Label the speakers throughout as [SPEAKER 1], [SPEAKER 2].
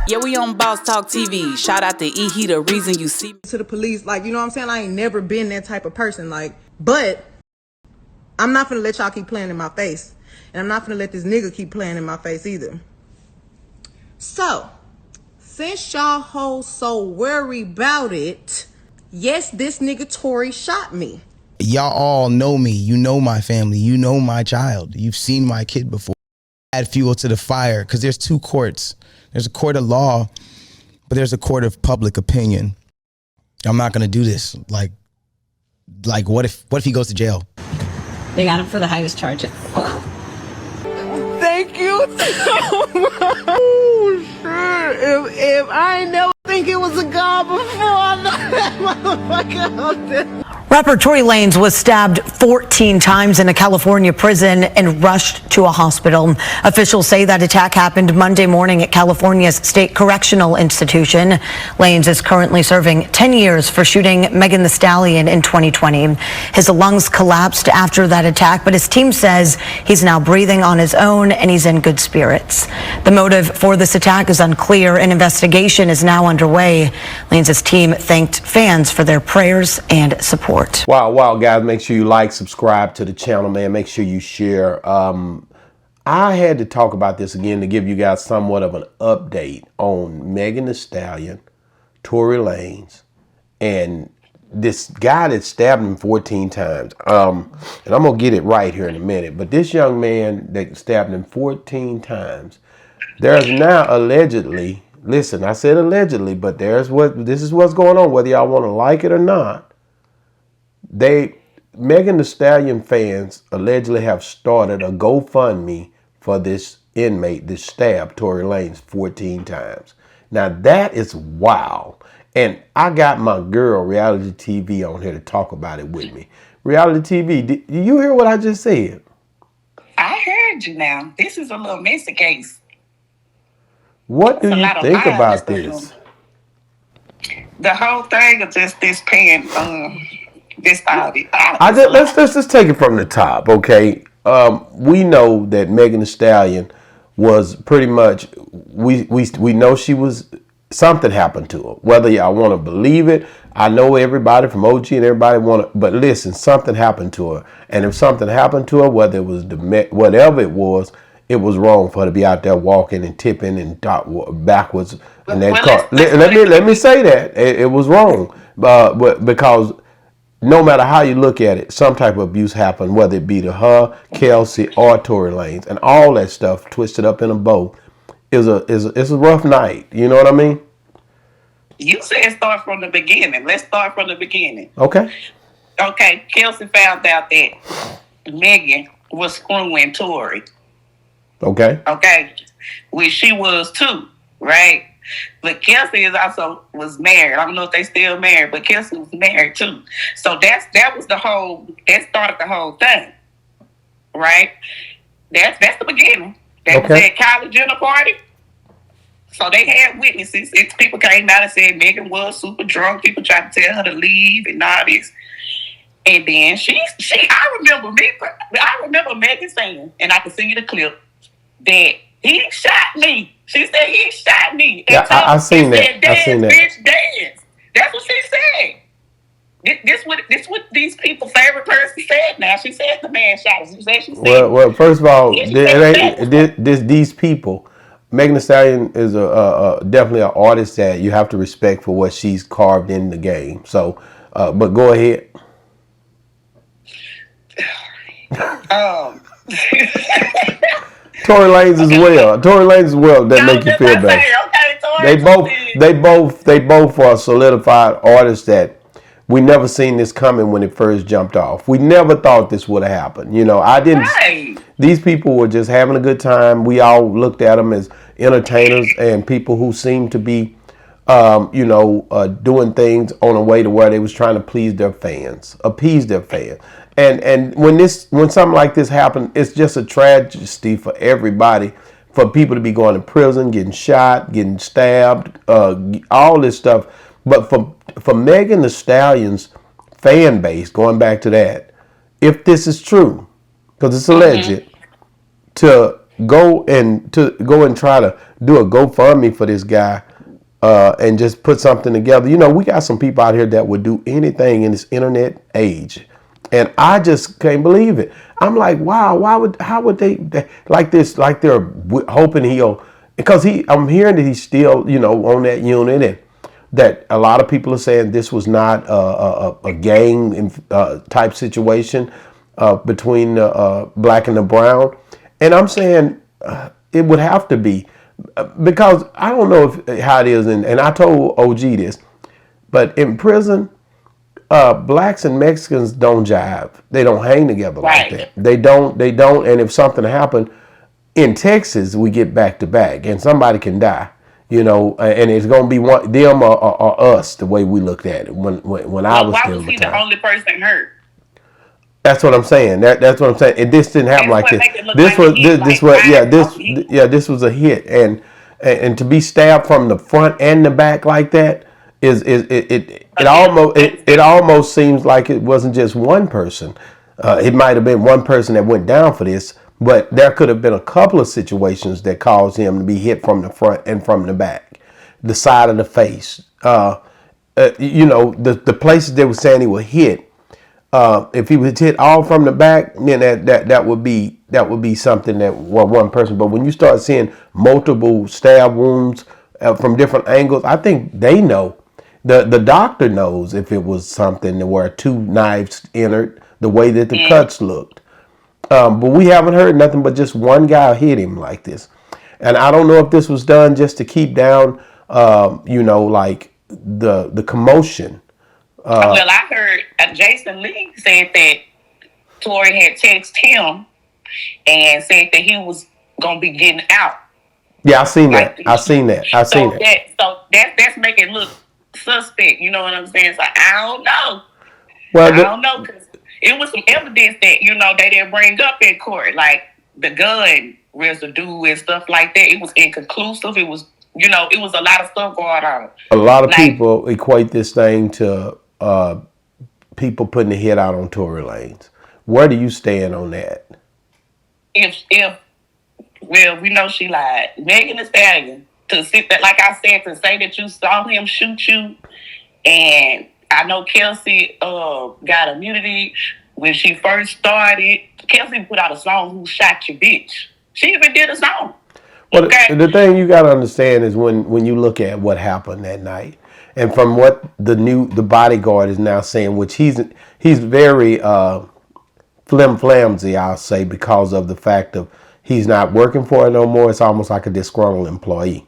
[SPEAKER 1] Yeah, we on Boss Talk TV. Shout out to E. He the reason you see me.
[SPEAKER 2] To the police, like, you know what I'm saying? I ain't never been that type of person, like, but I'm not gonna let y'all keep playing in my face. And I'm not gonna let this nigga keep playing in my face either. So, since y'all hoes so worried about it, yes, this nigga Tory shot me.
[SPEAKER 3] Y'all all know me. You know my family. You know my child. You've seen my kid before. Add fuel to the fire, because there's two courts. There's a court of law, but there's a court of public opinion. I'm not gonna do this. Like what if he goes to jail?
[SPEAKER 4] They got him for the highest charges.
[SPEAKER 2] Thank you so much. Oh, shit. If I ain't never think it was a god before, I know that motherfucker out there.
[SPEAKER 5] Rapper Tory Lanez was stabbed 14 times in a California prison and rushed to a hospital. Officials say that attack happened Monday morning at California's State Correctional Institution. Lanez is currently serving 10 years for shooting Megan Thee Stallion in 2020. His lungs collapsed after that attack, but his team says he's now breathing on his own and he's in good spirits. The motive for this attack is unclear. An investigation is now underway. Lanez's team thanked fans for their prayers and support.
[SPEAKER 6] Wow, guys, make sure you like, subscribe to the channel, man. Make sure you share. I had to talk about this again to give you guys somewhat of an update on Megan Thee Stallion, Tory Lanez, and this guy that stabbed him 14 times. And I'm going to get it right here in a minute. But this young man that stabbed him 14 times, there's now allegedly, listen, I said allegedly, but this is what's going on, whether y'all want to like it or not. Megan Thee Stallion fans allegedly have started a GoFundMe for this inmate that stabbed Tory Lanez 14 times. Now that is wild. And I got my girl Reality TV on here to talk about it with me. Reality TV, did you hear what I just said?
[SPEAKER 7] I heard you now. This is a little messy case.
[SPEAKER 6] What do you think about this?
[SPEAKER 7] The whole thing of just this paying this audit.
[SPEAKER 6] Let's just take it from the top, okay? We know that Megan Thee Stallion was pretty much, we know she was, something happened to her. Whether y'all want to believe it, I know everybody from OG and everybody but listen, something happened to her. And if something happened to her, whether it was whatever it was wrong for her to be out there walking and tipping and backwards in that car. Let me say that it was wrong, but because no matter how you look at it, some type of abuse happened, whether it be to her, Kelsey, or Tory Lanez, and all that stuff twisted up in a bow. It's a rough night. You know what I mean?
[SPEAKER 7] You said start from the beginning. Let's start from the beginning.
[SPEAKER 6] Okay.
[SPEAKER 7] Okay. Kelsey found out that Megan was screwing Tory.
[SPEAKER 6] Okay.
[SPEAKER 7] Okay. Which she was too, right? But Kelsey was married. I don't know if they still married, but Kelsey was married too. So that started the whole thing. Right? That's the beginning. They was at college dinner party. So they had witnesses. People came out and said Megan was super drunk. People tried to tell her to leave and all this. And then I remember Megan saying, and I can send you the clip, that he shot me. She said he shot me.
[SPEAKER 6] Yeah, I seen that. I seen that.
[SPEAKER 7] Bitch, dance. That's what she said. This what these people' favorite person said. Now she said the man shot her. She said,
[SPEAKER 6] well, first of all, these people. Megan Thee Stallion is definitely an artist that you have to respect for what she's carved in the game. So, but go ahead. Tory Lanez as well. Tory Lanez as well. That make you feel better. They both are solidified artists that we never seen this coming when it first jumped off. We never thought this would have happened. You know, I didn't. Right. These people were just having a good time. We all looked at them as entertainers and people who seemed to be, doing things on a way to where they was trying to please their fans, appease their fans. And when something like this happened, it's just a tragedy for everybody, for people to be going to prison, getting shot, getting stabbed, all this stuff. But for Megan Thee Stallion's fan base, going back to that, if this is true, because it's alleged, to go and try to do a GoFundMe for this guy, and just put something together. You know, we got some people out here that would do anything in this internet age, and I just can't believe it. I'm like, wow, how would they like this? Like they're hoping he'll, because I'm hearing that he's still, you know, on that unit, and that a lot of people are saying this was not a gang type situation between the black and the brown. And I'm saying it would have to be, because I don't know how it is. And I told OG this, but in prison, blacks and Mexicans don't jive. They don't hang together like that. They don't. And if something happened in Texas, we get back to back and somebody can die. You know, and it's gonna be them or us, the way we looked at it when I was
[SPEAKER 7] why
[SPEAKER 6] still
[SPEAKER 7] was he the only person hurt?
[SPEAKER 6] That's what I'm saying. That's what I'm saying. This didn't happen like this. This was a hit, and to be stabbed from the front and the back like that it almost seems like it wasn't just one person. It might have been one person that went down for this, but there could have been a couple of situations that caused him to be hit from the front and from the back, the side of the face. You know, the places they were saying he was hit. If he was hit all from the back, then that would be something that one person. But when you start seeing multiple stab wounds from different angles, I think they know. The doctor knows if it was something where two knives entered, the way that the cuts looked. But we haven't heard nothing but just one guy hit him like this. And I don't know if this was done just to keep down, you know, like the commotion.
[SPEAKER 7] Well, I heard Jason Lee said that Tory had texted him and said that he was gonna be getting out.
[SPEAKER 6] Yeah, I seen that. So
[SPEAKER 7] that's making it look suspect. You know what I'm saying? So I don't know.
[SPEAKER 6] Well,
[SPEAKER 7] I don't know, because it was some evidence that, you know, they didn't bring up in court, like the gun residue and stuff like that. It was inconclusive. It was, you know, it was a lot of stuff going on.
[SPEAKER 6] A lot of people equate this thing to people putting the hit out on Tory Lanez. Where do you stand on that?
[SPEAKER 7] Well, we know she lied. Megan Thee Stallion, to sit there, like I said, to say that you saw him shoot you, and I know Kelsey got immunity when she first started. Kelsey put out a song, "Who Shot Your Bitch?" She even did a song.
[SPEAKER 6] Well, the thing you got to understand is when you look at what happened that night, and from what the bodyguard is now saying, which he's very flimsy, I'll say, because of the fact of he's not working for it no more. It's almost like a disgruntled employee.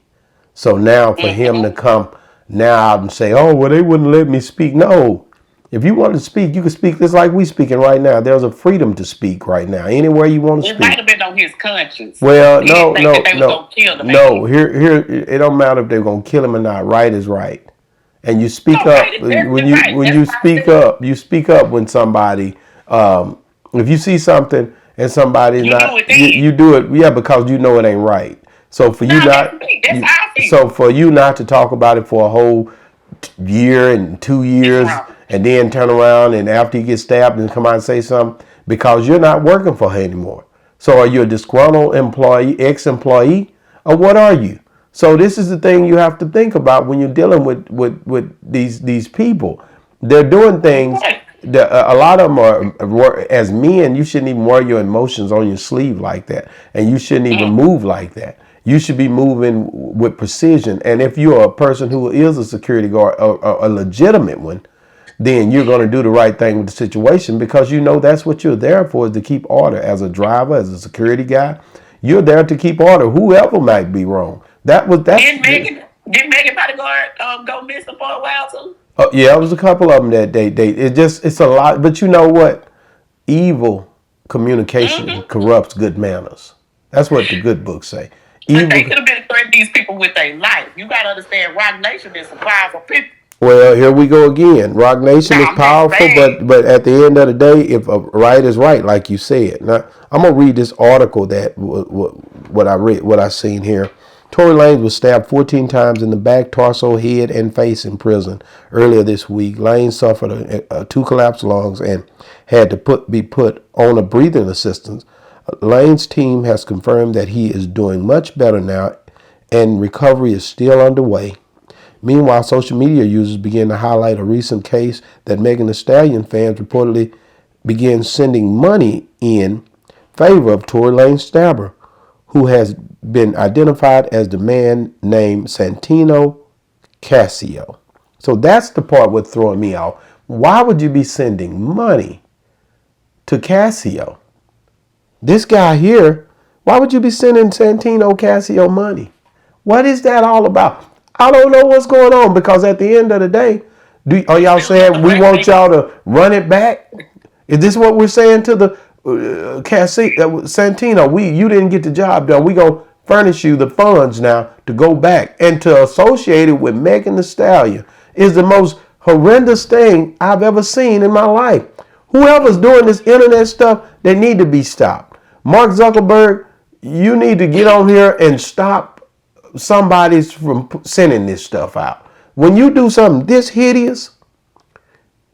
[SPEAKER 6] So now for him to come now out and say, "Oh, well, they wouldn't let me speak." No, if you want to speak, you can speak just like we speaking right now. There's a freedom to speak right now, anywhere you want to speak.
[SPEAKER 7] It might have been on his conscience.
[SPEAKER 6] Well, no. Here, it don't matter if they're gonna kill him or not. Right is right, and you speak up when you speak up. You speak up when somebody, if you see something and somebody's you do it, yeah, because you know it ain't right. So for you not to talk about it for a whole year and 2 years, and then turn around and after you get stabbed and come out and say something, because you're not working for her anymore. So are you a disgruntled employee, ex-employee, or what are you? So this is the thing you have to think about when you're dealing with these people. They're doing things. A lot of them are, as men, you shouldn't even wear your emotions on your sleeve like that, and you shouldn't even move like that. You should be moving with precision. And if you're a person who is a security guard, a legitimate one, then you're going to do the right thing with the situation, because you know that's what you're there for, is to keep order. As a driver, as a security guy, you're there to keep order, whoever might be wrong. Did Megan Bodyguard go missing for a while too? Yeah, it was a couple of them that it's a lot. But you know what? Evil communication corrupts good manners. That's what the good books say.
[SPEAKER 7] But they could have been threatening these people with their life. You got to understand, Rock Nation is some powerful people.
[SPEAKER 6] Well, here we go again. Rock Nation is powerful, but at the end of the day, if right is right, like you said. Now, I'm gonna read this article that what I seen here. Tory Lanez was stabbed 14 times in the back, torso, head, and face in prison earlier this week. Lanez suffered 2 collapsed lungs and had to be put on a breathing assistance Lane's team has confirmed that he is doing much better now and recovery is still underway. Meanwhile, social media users began to highlight a recent case that Megan Thee Stallion fans reportedly began sending money in favor of Tory Lanez stabber, who has been identified as the man named Santino Casio. So that's the part what's throwing me out. Why would you be sending money to Casio? This guy here, why would you be sending Santino Casio money? What is that all about? I don't know what's going on, because at the end of the day, are y'all saying we want y'all to run it back? Is this what we're saying to the Santino? You didn't get the job done. We gonna furnish you the funds now to go back, and to associate it with Megan Thee Stallion is the most horrendous thing I've ever seen in my life. Whoever's doing this internet stuff, they need to be stopped. Mark Zuckerberg, you need to get on here and stop somebody's from sending this stuff out. When you do something this hideous,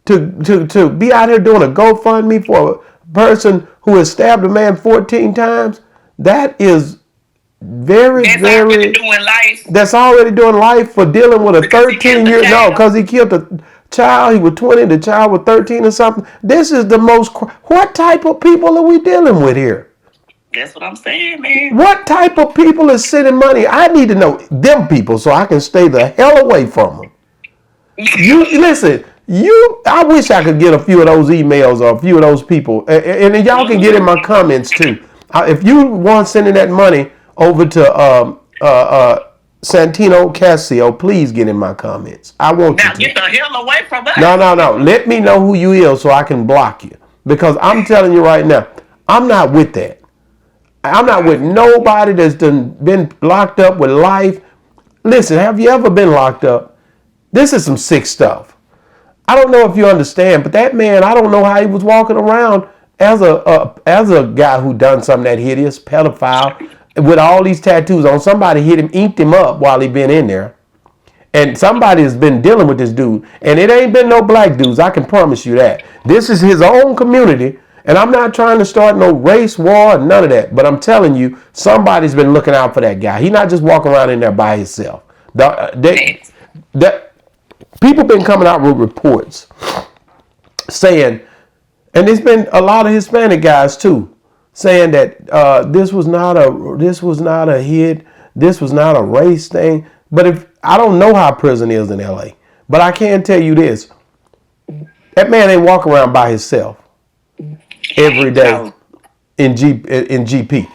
[SPEAKER 6] to be out here doing a GoFundMe for a person who has stabbed a man 14 times, that is very
[SPEAKER 7] doing life.
[SPEAKER 6] That's already doing life for dealing with a 13-year. No, because he killed a child. He was 20. The child was 13 or something. This is the most. What type of people are we dealing with here?
[SPEAKER 7] That's what I'm saying, man.
[SPEAKER 6] What type of people is sending money? I need to know them people so I can stay the hell away from them. You listen. I wish I could get a few of those emails or a few of those people, and y'all can get in my comments too. If you want sending that money over to Santino Casio, please get in my comments. I want
[SPEAKER 7] now
[SPEAKER 6] you to.
[SPEAKER 7] Get the hell away from us.
[SPEAKER 6] No. Let me know who you is so I can block you. Because I'm telling you right now, I'm not with that. I'm not with nobody that's been locked up with life. Listen, have you ever been locked up? This is some sick stuff. I don't know if you understand, but that man, I don't know how he was walking around as a guy who done something that hideous, pedophile, with all these tattoos on. Somebody hit him, inked him up while he been in there. And somebody has been dealing with this dude. And it ain't been no black dudes, I can promise you that. This is his own community. And I'm not trying to start no race war, none of that. But I'm telling you, somebody's been looking out for that guy. He's not just walking around in there by himself. People been coming out with reports saying, and there's been a lot of Hispanic guys too, saying that this was not a hit, this was not a race thing. But if I don't know how prison is in LA, but I can tell you this: that man ain't walking around by himself every day in GP.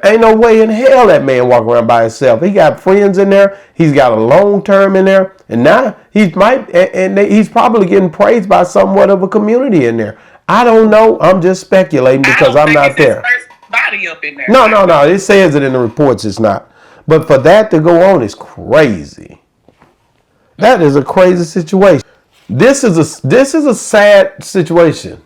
[SPEAKER 6] Ain't no way in hell that man walking around by himself. He got friends in there. He's got a long term in there, and now he's probably getting praised by somewhat of a community in there. I don't know. I'm just speculating because I'm not there.
[SPEAKER 7] His first body up in there.
[SPEAKER 6] No. It says it in the reports. It's not. But for that to go on is crazy. That is a crazy situation. This is a sad situation.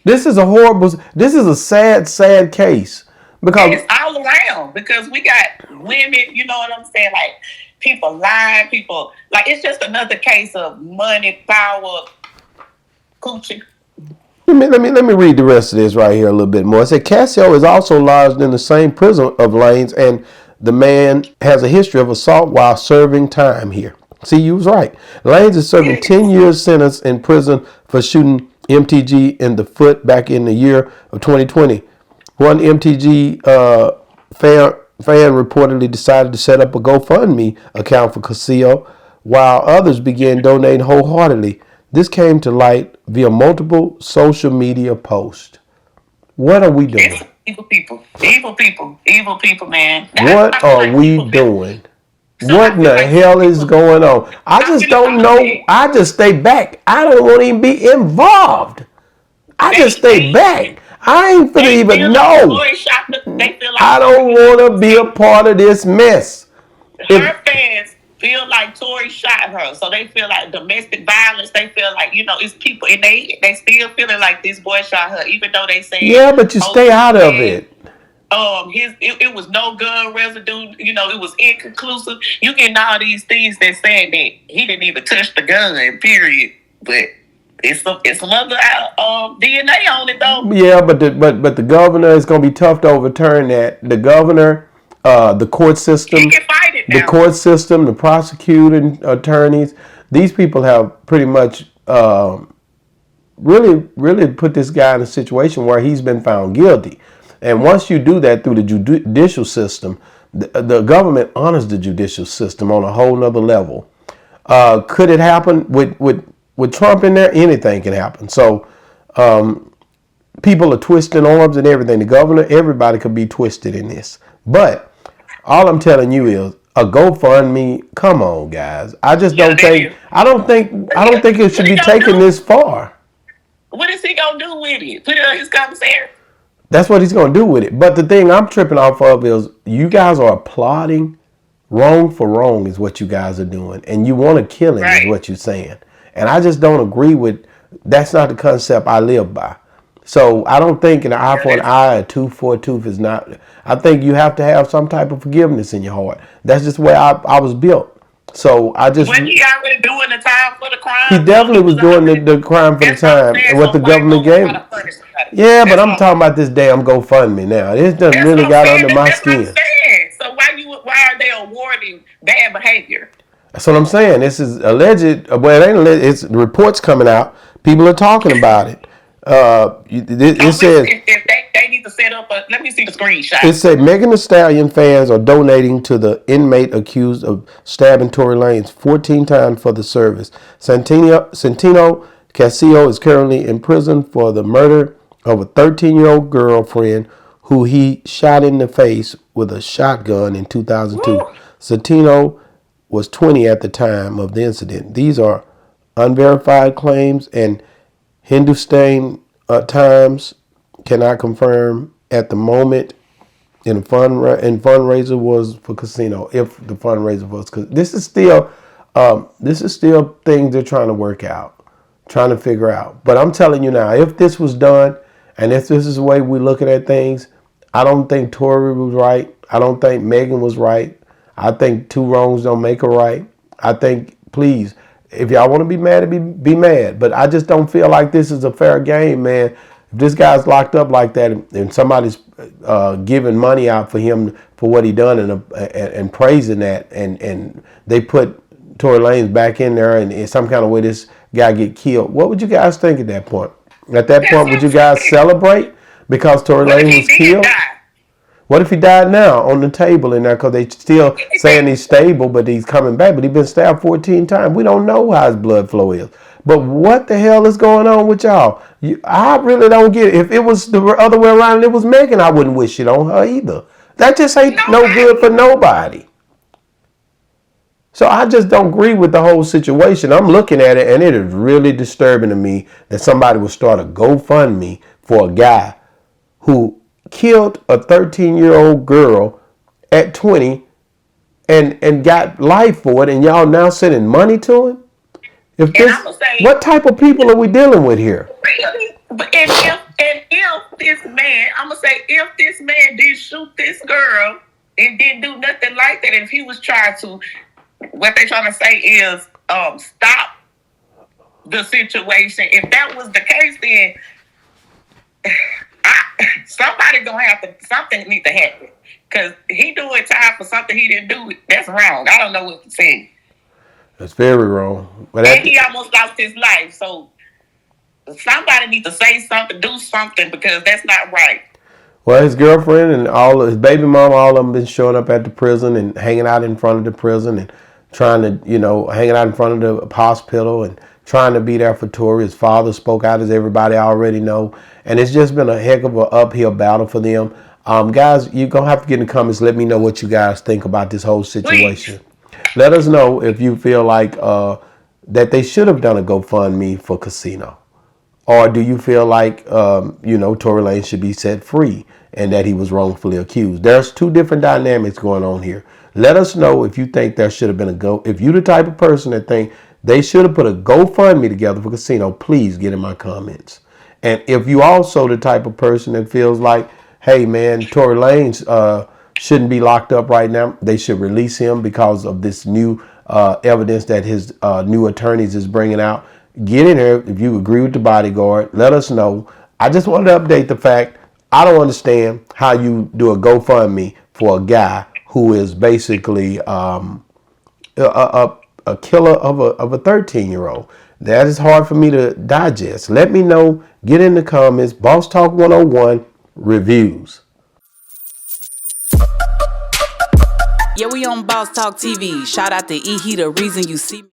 [SPEAKER 6] This is a sad case. Because
[SPEAKER 7] it's all around, because we got women, you know what I'm saying? Like, people lying, people, like, it's just another case of money, power, coochie.
[SPEAKER 6] Let me read the rest of this right here a little bit more. It said Casio is also lodged in the same prison of Lanez, and the man has a history of assault while serving time here. See, you was right. Lanez is serving 10 years sentence in prison for shooting MTG in the foot back in the year of 2020. One MTG fan reportedly decided to set up a GoFundMe account for Casio, while others began donating wholeheartedly. This came to light via multiple social media posts. What are we doing?
[SPEAKER 7] It's evil people, man.
[SPEAKER 6] What are we doing? What in the hell is going on? I just don't know. I just stay back. I don't want to even be involved. I just stay back. I ain't finna even know. I don't want to be a part of this mess.
[SPEAKER 7] Her fans feel like Tory shot her, so they feel like domestic violence. They feel like, it's people, and they still feeling like this boy shot her, even though they say,
[SPEAKER 6] yeah, but you stay out of it.
[SPEAKER 7] It was no gun residue. It was inconclusive. You getting all these things that saying that he didn't even touch the gun. Period. But It's some other DNA on it though.
[SPEAKER 6] Yeah, but the governor is going to be tough to overturn that. The governor, the court system,
[SPEAKER 7] He can fight it
[SPEAKER 6] the
[SPEAKER 7] now.
[SPEAKER 6] court system, the prosecuting attorneys. These people have pretty much really put this guy in a situation where he's been found guilty. And once you do that through the judicial system, the government honors the judicial system on a whole nother level. Could it happen with Trump in there? Anything can happen. So people are twisting arms and everything. The governor, everybody could be twisted in this. But all I'm telling you is a GoFundMe. Come on, guys. I just don't think. I don't think it should be taken this far.
[SPEAKER 7] What is he gonna do with it? Put it on his commissary.
[SPEAKER 6] That's what he's gonna do with it. But the thing I'm tripping off of is you guys are applauding wrong for wrong is what you guys are doing, and you want to kill him is what you're saying. And I just don't agree with. That's not the concept I live by. So I don't think an eye for an eye, a tooth for a tooth is not. I think you have to have some type of forgiveness in your heart. That's just the way I was built. So I just.
[SPEAKER 7] Wasn't he already doing the time for the crime?
[SPEAKER 6] He definitely was doing the crime for the time and what the government gave him. Yeah, but I'm talking about this damn GoFundMe now. This doesn't really got under my skin.
[SPEAKER 7] So why are they awarding bad behavior?
[SPEAKER 6] That's what I'm saying. This is alleged. Well, it ain't alleged. It's reports coming out. People are talking about it. It says
[SPEAKER 7] if they need to set up a. Let me see the screenshot.
[SPEAKER 6] It said Megan Thee Stallion fans are donating to the inmate accused of stabbing Tory Lanez 14 times for the service. Santino Castillo is currently in prison for the murder of a 13-year-old girlfriend who he shot in the face with a shotgun in 2002. Santino was 20 at the time of the incident. These are unverified claims, and Hindustan Times cannot confirm at the moment. In fundraiser was for casino. If the fundraiser was, because this is still things they're trying to work out, trying to figure out. But I'm telling you now, if this was done, and if this is the way we're looking at things, I don't think Tory was right. I don't think Megan was right. I think two wrongs don't make a right. I think, please, if y'all want to be mad, be mad. But I just don't feel like this is a fair game, man. If this guy's locked up like that and somebody's giving money out for him for what he done and praising that, and they put Tory Lanez back in there and in some kind of way this guy get killed, what would you guys think at that point? At that point, would you guys celebrate because Tory Lanez was killed? What if he died now on the table in there because they still saying he's stable, but he's coming back, but he's been stabbed 14 times. We don't know how his blood flow is. But what the hell is going on with y'all? I really don't get it. If it was the other way around and it was Megan, I wouldn't wish it on her either. That just ain't no good for nobody. So I just don't agree with the whole situation. I'm looking at it and it is really disturbing to me that somebody would start a GoFundMe for a guy who killed a 13-year-old girl at 20 and got life for it, and y'all now sending money to him? What type of people are we dealing with here?
[SPEAKER 7] But if this man, I'm gonna say, if this man did shoot this girl and didn't do nothing like that, if he was trying to, what they trying to say is stop the situation. If that was the case, then somebody gonna have to, something need to happen, because he doing time for something he didn't do. That's wrong. I don't know what to say.
[SPEAKER 6] That's very wrong.
[SPEAKER 7] But he almost lost his life. So somebody need to say something, do something, because that's not right.
[SPEAKER 6] Well, his girlfriend and all his baby mama, all of them been showing up at the prison and hanging out in front of the prison and trying to, hanging out in front of the hospital and trying to be there for Tory. His father spoke out, as everybody already know. And it's just been a heck of an uphill battle for them. Guys, you're going to have to get in the comments. Let me know what you guys think about this whole situation. Please. Let us know if you feel like that they should have done a GoFundMe for Casino. Or do you feel like, Tory Lanez should be set free and that he was wrongfully accused? There's two different dynamics going on here. Let us know if you think there should have been if you're the type of person that think they should have put a GoFundMe together for Casino, please get in my comments. And if you also the type of person that feels like, hey man, Tory Lanez shouldn't be locked up right now, they should release him because of this new evidence that his new attorneys is bringing out. Get in here. If you agree with the bodyguard, let us know. I just wanted to update the fact I don't understand how you do a GoFundMe for a guy who is basically a killer of a 13-year-old. That is hard for me to digest. Let me know. Get in the comments. Boss Talk 101 reviews.
[SPEAKER 1] Yeah, we on Boss Talk TV. Shout out to E. He the reason you see me.